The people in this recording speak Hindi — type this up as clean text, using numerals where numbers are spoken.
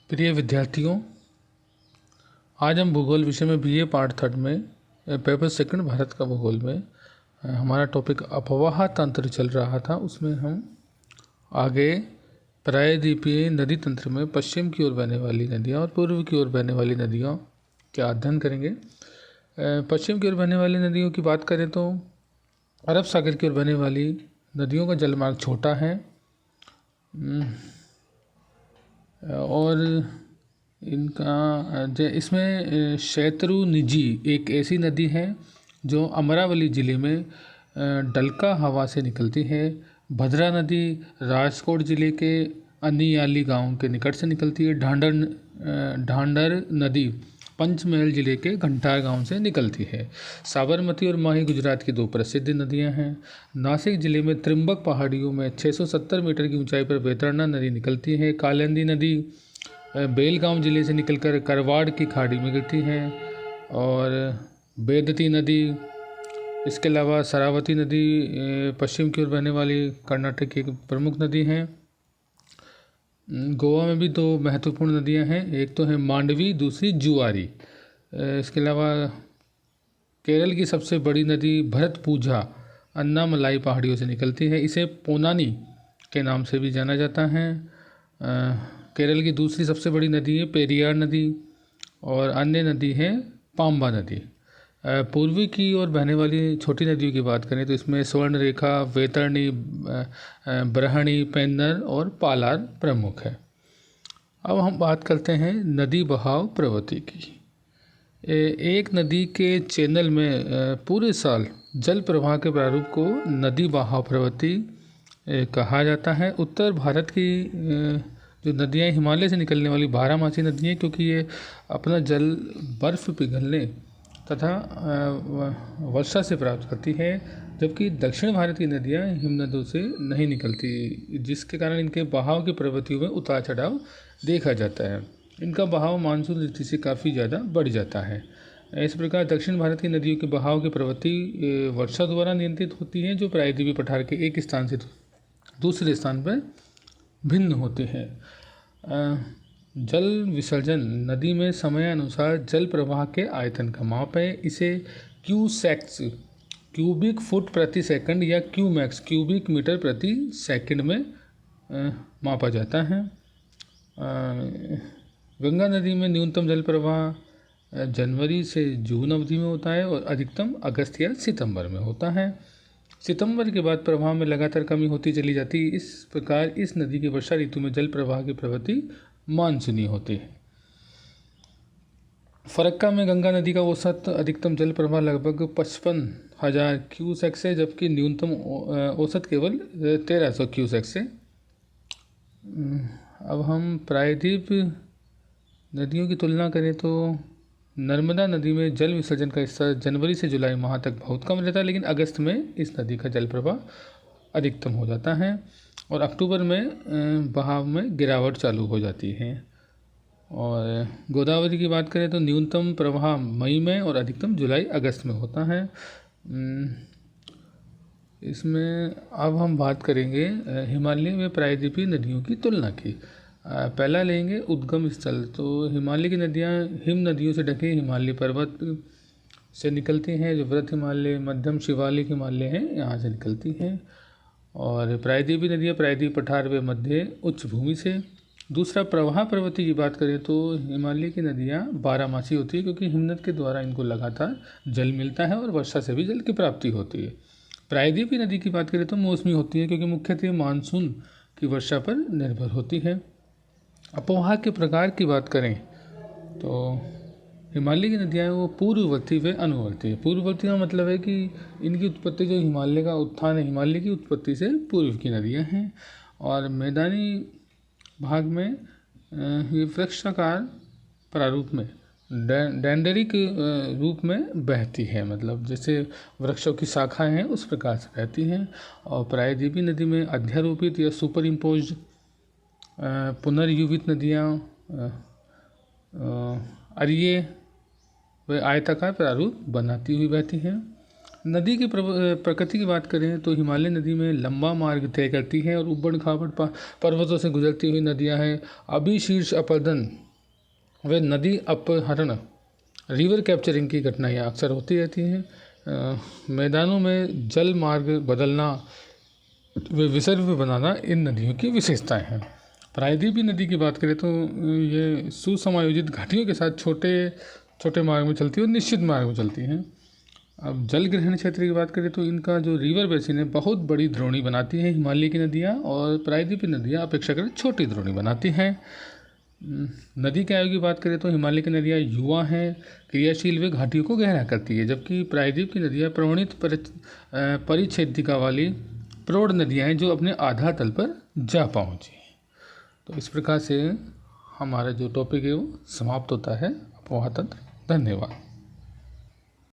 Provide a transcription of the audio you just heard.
प्रिय विद्यार्थियों, आज हम भूगोल विषय में बीए पार्ट 3 में पेपर सेकंड भारत का भूगोल में हमारा टॉपिक अफवाह तंत्र चल रहा था। उसमें हम आगे प्रायद्वीपीय नदी तंत्र में पश्चिम की ओर बहने वाली नदियाँ और पूर्व की ओर बहने वाली नदियों का अध्ययन करेंगे। पश्चिम की ओर बहने वाली नदियों की बात करें तो अरब सागर की ओर बहने वाली नदियों का जलमार्ग छोटा है और इसमें शैत्रुनिजी एक ऐसी नदी है जो अमरावली ज़िले में डलका हवा से निकलती है। भद्रा नदी राजकोट ज़िले के अनियाली गांव के निकट से निकलती है। ढांडर नदी पंचमहल ज़िले के घंटार गांव से निकलती है। साबरमती और माही गुजरात की दो प्रसिद्ध नदियां हैं। नासिक ज़िले में त्रिम्बक पहाड़ियों में 670 मीटर की ऊंचाई पर वैतरणा नदी निकलती है। कालिंदी नदी बेलगांव ज़िले से निकलकर करवाड़ की खाड़ी में गिरती है। और बेदती नदी, इसके अलावा शरावती नदी पश्चिम की ओर बहने वाली कर्नाटक की एक प्रमुख नदी है। गोवा में भी दो महत्वपूर्ण नदियां हैं, एक तो है मांडवी, दूसरी जुआरी। इसके अलावा केरल की सबसे बड़ी नदी भरतपूजा अन्नामलाई पहाड़ियों से निकलती है। इसे पोनानी के नाम से भी जाना जाता है। केरल की दूसरी सबसे बड़ी नदी है पेरियार नदी और अन्य नदी है पाम्बा नदी। पूर्वी की ओर बहने वाली छोटी नदियों की बात करें तो इसमें स्वर्णरेखा, वैतरणी, ब्रह्मणी, पेन्नर और पालार प्रमुख है। अब हम बात करते हैं नदी बहाव प्रवृत्ति की। एक नदी के चैनल में पूरे साल जल प्रवाह के प्रारूप को नदी बहाव प्रवृत्ति कहा जाता है। उत्तर भारत की जो नदियाँ हिमालय से निकलने वाली बारहमासी नदियाँ, क्योंकि ये अपना जल बर्फ़ पिघलने तथा वर्षा से प्राप्त करती है, जबकि दक्षिण भारत की नदियाँ हिमनदों से नहीं निकलती, जिसके कारण इनके बहाव की प्रवृत्तियों में उतार चढ़ाव देखा जाता है। इनका बहाव मानसून ऋतु से काफ़ी ज़्यादा बढ़ जाता है। इस प्रकार दक्षिण भारत की नदियों के बहाव की प्रवृत्ति वर्षा द्वारा नियंत्रित होती है, जो प्रायद्वीपीय पठार के एक स्थान से दूसरे स्थान पर भिन्न होते हैं। जल विसर्जन नदी में समयानुसार जल प्रवाह के आयतन का माप है। इसे क्यूसेक्स क्यूबिक फुट प्रति सेकंड या क्यूमैक्स क्यूबिक मीटर प्रति सेकंड में मापा जाता है। गंगा नदी में न्यूनतम जल प्रवाह जनवरी से जून अवधि में होता है और अधिकतम अगस्त या सितंबर में होता है। सितंबर के बाद प्रवाह में लगातार कमी होती चली जाती है। इस प्रकार इस नदी की वर्षा ऋतु में जल प्रवाह की प्रवृत्ति मानसूनी होती है। फरक्का में गंगा नदी का औसत अधिकतम जल प्रवाह लगभग 55,000 क्यूसेक्स है, जबकि न्यूनतम औसत केवल 1300 क्यूसेक्स है। अब हम प्रायद्वीप नदियों की तुलना करें तो नर्मदा नदी में जल विसर्जन का हिस्सा जनवरी से जुलाई माह तक बहुत कम रहता है, लेकिन अगस्त में इस नदी का जल प्रवाह अधिकतम हो जाता है और अक्टूबर में बहाव में गिरावट चालू हो जाती है। और गोदावरी की बात करें तो न्यूनतम प्रवाह मई में और अधिकतम जुलाई अगस्त में होता है। इसमें अब हम बात करेंगे हिमालय में प्रायद्वीपीय नदियों की तुलना की। पहला लेंगे उद्गम स्थल। तो हिमालय की नदियाँ हिम नदियों से ढके हिमालय पर्वत से निकलती हैं, जो वृहत हिमालय, मध्यम शिवालिक हिमालय हैं, यहाँ से निकलती हैं। और प्रायद्वीपीय नदियाँ प्रायद्वीप पठार व मध्य उच्च भूमि से। दूसरा प्रवाह प्रवृत्ति की बात करें तो हिमालय की नदियाँ बारहमासी होती है, क्योंकि हिमनद के द्वारा इनको लगातार जल मिलता है और वर्षा से भी जल की प्राप्ति होती है। प्रायद्वीपीय नदी की बात करें तो मौसमी होती है, क्योंकि मुख्यतः मानसून की वर्षा पर निर्भर होती है। अपोहा के प्रकार की बात करें तो हिमालय की नदियाँ वो पूर्ववर्ती व अनुवर्ती है। पूर्ववर्ती का मतलब है कि इनकी उत्पत्ति जो हिमालय का उत्थान है, हिमालय की उत्पत्ति से पूर्व की नदियाँ हैं। और मैदानी भाग में ये वृक्षाकार प्रारूप में डैंडरिक रूप में बहती है, मतलब जैसे वृक्षों की शाखाएं हैं उस प्रकार से बहती हैं। और प्रायद्वीपीय नदी में अध्यारोपित या सुपर इम्पोज्ड पुनर्युवित नदियाँ अरिये व आयताकार प्रारूप बनाती हुई बहती हैं। नदी की प्रकृति की बात करें तो हिमालय नदी में लंबा मार्ग तय करती है और ऊबड़ खाबड़ पर्वतों से गुजरती हुई नदियां हैं अभिशीर्ष अपरदन व नदी अपहरण रिवर कैप्चरिंग की घटनाएं अक्सर होती रहती हैं। मैदानों में जल मार्ग बदलना व विसर्ग बनाना इन नदियों की विशेषताएं हैं। प्रायद्वीपीय नदी की बात करें तो ये सुसमायोजित घाटियों के साथ छोटे छोटे मार्ग में चलती है और निश्चित मार्ग में चलती हैं। अब जल ग्रहण क्षेत्र की बात करें तो इनका जो रिवर बेसिन है बहुत बड़ी द्रोणी बनाती हैं हिमालय की नदियाँ, और प्रायद्वीपीय नदियाँ अपेक्षाकृत छोटी द्रोणी बनाती हैं। नदी के आयु की बात करें तो हिमालय की नदियाँ युवा हैं, क्रियाशील व घाटियों को गहरा करती है, जबकि प्रायद्वीप की नदियाँ प्रवणित परिच्छेदिका वाली प्रौढ़ नदियाँ हैं जो अपने आधार तल पर जा पहुँची। तो इस प्रकार से हमारा जो टॉपिक है वो समाप्त होता है। अपवाह तंत्र। धन्यवाद।